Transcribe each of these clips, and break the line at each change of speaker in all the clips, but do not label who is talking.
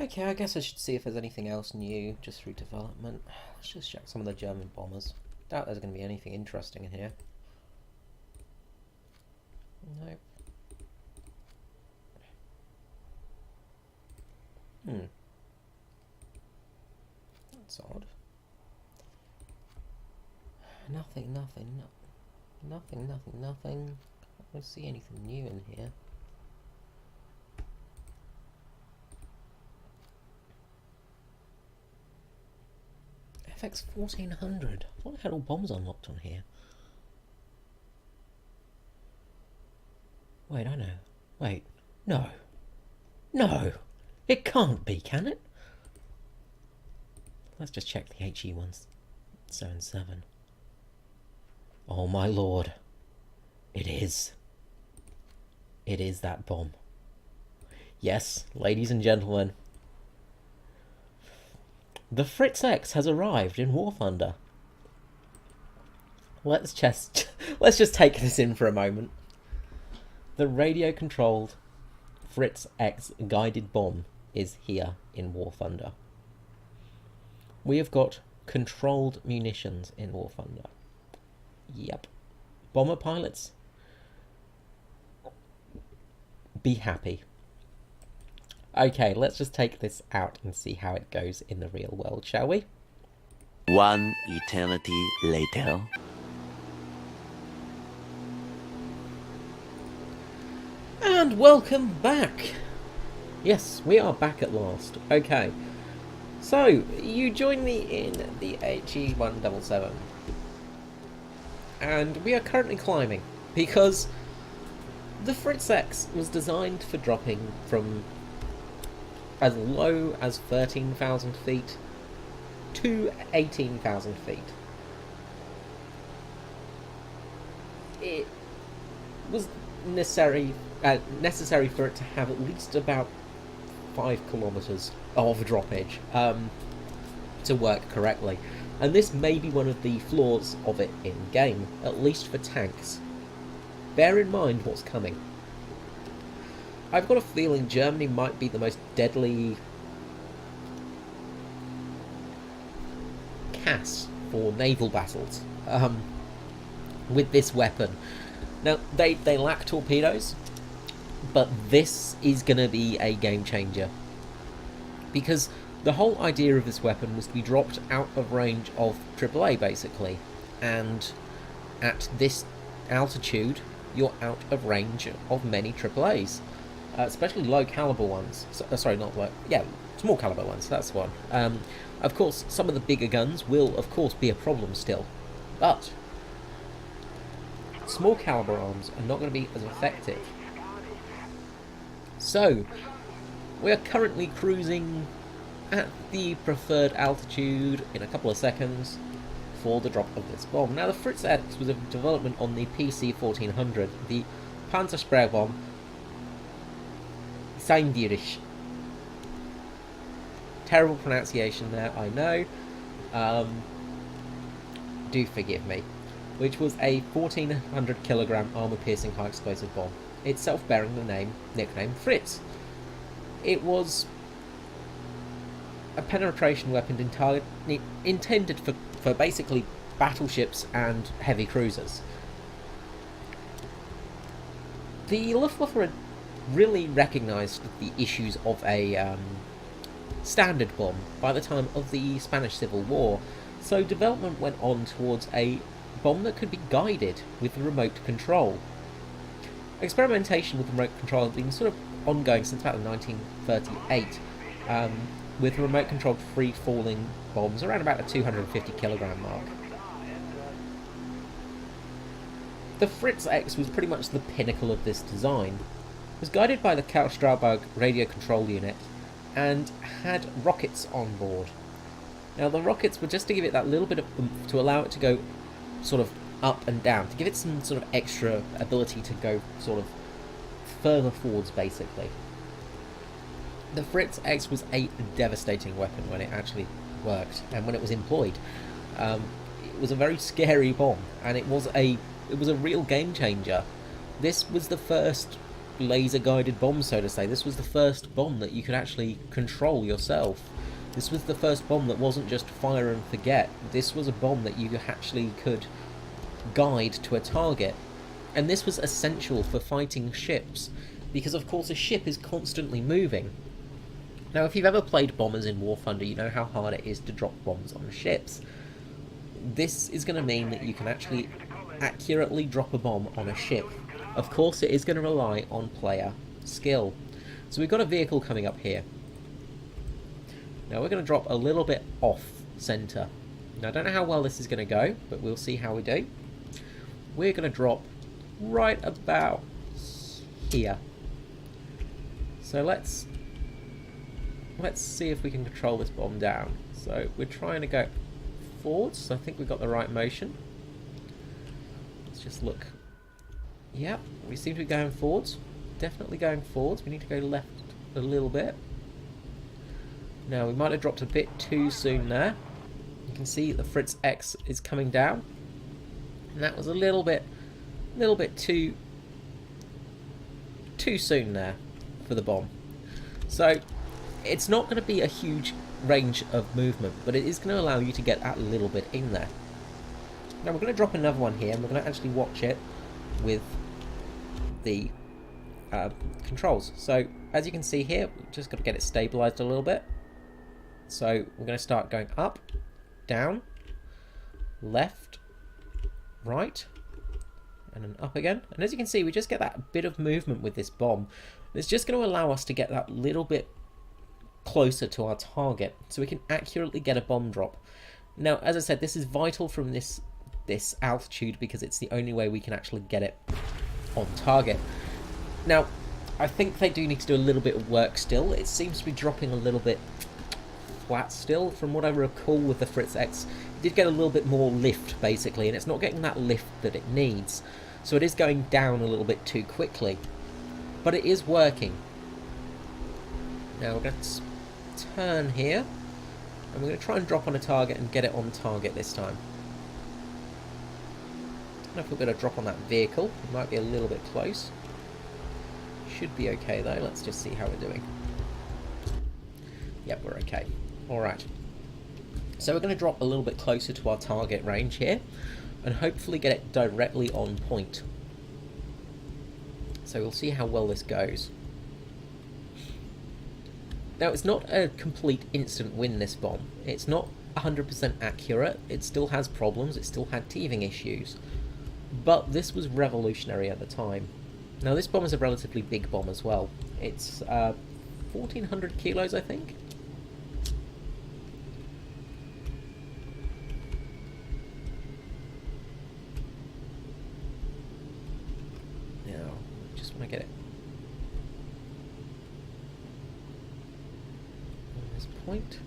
Okay, I guess I should see if there's anything else new just through development. Let's just check some of the German bombers. Doubt there's going to be anything interesting in here. Nope. That's odd. Nothing. I don't see anything new in here. FX 1400. What had all bombs unlocked on here? Wait, I know. Wait. No. No! It can't be, can it? Let's just check the HE ones. 7-7. Oh my lord. It is. It is that bomb. Yes, ladies and gentlemen. The Fritz X has arrived in War Thunder. Let's just take this in for a moment. The radio-controlled Fritz X guided bomb is here in War Thunder. We have got controlled munitions in War Thunder. Yep. Bomber pilots, be happy. Okay, let's just take this out and see how it goes in the real world, shall we?
One eternity later.
And welcome back! Yes, we are back at last. Okay, so you join me in the HE177. And we are currently climbing, because the Fritz X was designed for dropping from as low as 13,000 feet to 18,000 feet. It was necessary for it to have at least about 5 kilometers of droppage to work correctly. And this may be one of the flaws of it in-game, at least for tanks. Bear in mind what's coming. I've got a feeling Germany might be the most deadly CAS for naval battles with this weapon. Now, they lack torpedoes, but this is going to be a game changer. Because the whole idea of this weapon was to be dropped out of range of AAA, basically. And at this altitude, you're out of range of many AAAs. Especially low caliber ones. Sorry, not low. Yeah, small caliber ones, that's one. Of course, some of the bigger guns will, of course, be a problem still. But small caliber arms are not going to be as effective. So, we are currently cruising at the preferred altitude in a couple of seconds for the drop of this bomb. Now, the Fritz X was a development on the PC 1400, the Panzersprechbomb Seindirich. Terrible pronunciation there, I know. Do forgive me. Which was a 1,400 kilogram armor-piercing high-explosive bomb, itself bearing the nickname Fritz. It was a penetration weapon intended for basically battleships and heavy cruisers. The Luftwaffe really recognised the issues of a standard bomb by the time of the Spanish Civil War, so development went on towards a bomb that could be guided with remote control. Experimentation with remote control had been sort of ongoing since about 1938, with remote controlled free-falling bombs around about the 250 kilogram mark. The Fritz X was pretty much the pinnacle of this design. It was guided by the Karl Straubberg radio control unit and had rockets on board. Now, the rockets were just to give it that little bit of oomph to allow it to go sort of up and down, to give it some sort of extra ability to go sort of further forwards, basically. The Fritz X was a devastating weapon when it actually worked and when it was employed. It was a very scary bomb, and it was a real game changer. This was the first laser guided bomb, so to say. This was the first bomb that you could actually control yourself. This was the first bomb that wasn't just fire and forget. This was a bomb that you actually could guide to a target. And this was essential for fighting ships, because of course a ship is constantly moving. Now if you've ever played bombers in War Thunder, you know how hard it is to drop bombs on ships. This is going to mean that you can actually accurately drop a bomb on a ship. Of course it is going to rely on player skill. So we've got a vehicle coming up here. Now we're going to drop a little bit off centre. Now I don't know how well this is going to go, but we'll see how we do. We're going to drop right about here. So let's see if we can control this bomb down. So we're trying to go forwards, so I think we've got the right motion. Let's just look. Yep, we seem to be going forwards. Definitely going forwards. We need to go left a little bit. Now we might have dropped a bit too soon there. You can see the Fritz X is coming down. And that was a little bit too soon there for the bomb. So it's not going to be a huge range of movement, but it is going to allow you to get that little bit in there. Now we're going to drop another one here, and we're going to actually watch it with the controls. So as you can see here, we've just got to get it stabilized a little bit. So we're going to start going up, down, left, right, and then up again. And as you can see, we just get that bit of movement with this bomb. It's just going to allow us to get that little bit closer to our target, so we can accurately get a bomb drop. Now, as I said, this is vital from this altitude, because it's the only way we can actually get it on target. Now, I think they do need to do a little bit of work still. It seems to be dropping a little bit flat still. From what I recall with the Fritz X, it did get a little bit more lift, basically, and it's not getting that lift that it needs. So it is going down a little bit too quickly. But it is working. Now we're going to turn here, and we're going to try and drop on a target and get it on target this time. I don't know if we're going to drop on that vehicle. It might be a little bit close. Should be okay though. Let's just see how we're doing. Yep, we're okay. Alright. So we're going to drop a little bit closer to our target range here, and hopefully get it directly on point. So we'll see how well this goes. Now, it's not a complete instant win, this bomb. It's not 100% accurate. It still has problems. It still had teething issues. But this was revolutionary at the time. Now, this bomb is a relatively big bomb as well. It's 1,400 kilos, I think. Now, just want to get it on this point.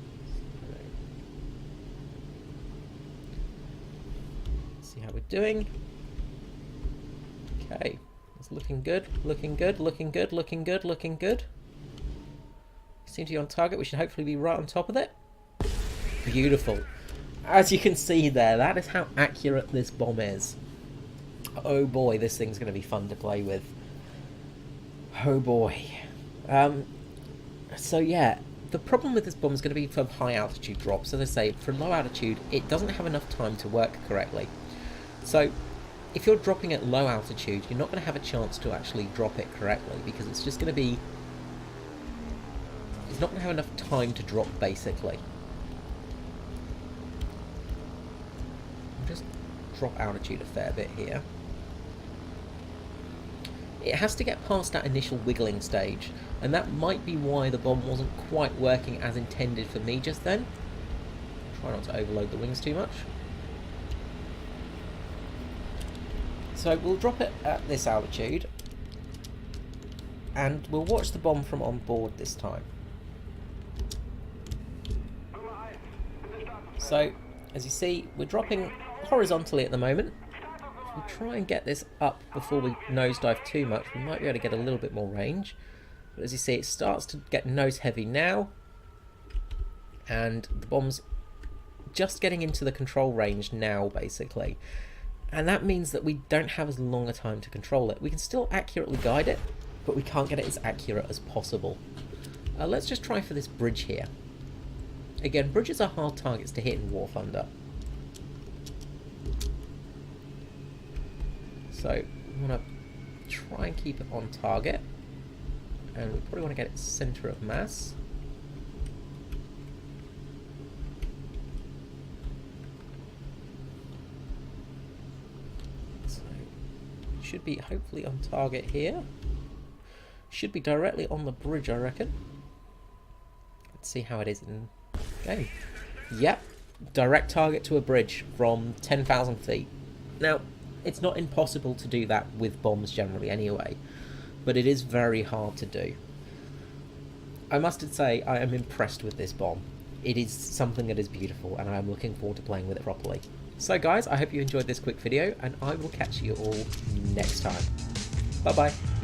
See how we're doing. Okay. It's looking good, looking good, looking good, looking good, looking good. Seem to be on target. We should hopefully be right on top of it. Beautiful. As you can see there, that is how accurate this bomb is. Oh boy, this thing's going to be fun to play with. Oh boy. So yeah, the problem with this bomb is going to be for high altitude drops. As I say, for low altitude, it doesn't have enough time to work correctly. So if you're dropping at low altitude, you're not going to have a chance to actually drop it correctly, because it's just going to be... it's not going to have enough time to drop, basically. I'll just drop altitude a fair bit here. It has to get past that initial wiggling stage, and that might be why the bomb wasn't quite working as intended for me just then. Try not to overload the wings too much. So we'll drop it at this altitude, and we'll watch the bomb from on board this time. So, as you see, we're dropping horizontally at the moment. If we try and get this up before we nosedive too much, we might be able to get a little bit more range. But as you see, it starts to get nose heavy now, and the bomb's just getting into the control range now, basically. And that means that we don't have as long a time to control it. We can still accurately guide it, but we can't get it as accurate as possible. Let's just try for this bridge here. Again, bridges are hard targets to hit in War Thunder. So, we want to try and keep it on target. And we probably want to get it center of mass. So, should be hopefully on target here. Should be directly on the bridge, I reckon. Let's see how it is in game. Yep, direct target to a bridge from 10,000 feet. Now, it's not impossible to do that with bombs generally anyway, but it is very hard to do. I must say, I am impressed with this bomb. It is something that is beautiful, and I am looking forward to playing with it properly. So guys, I hope you enjoyed this quick video, and I will catch you all next time. Bye bye.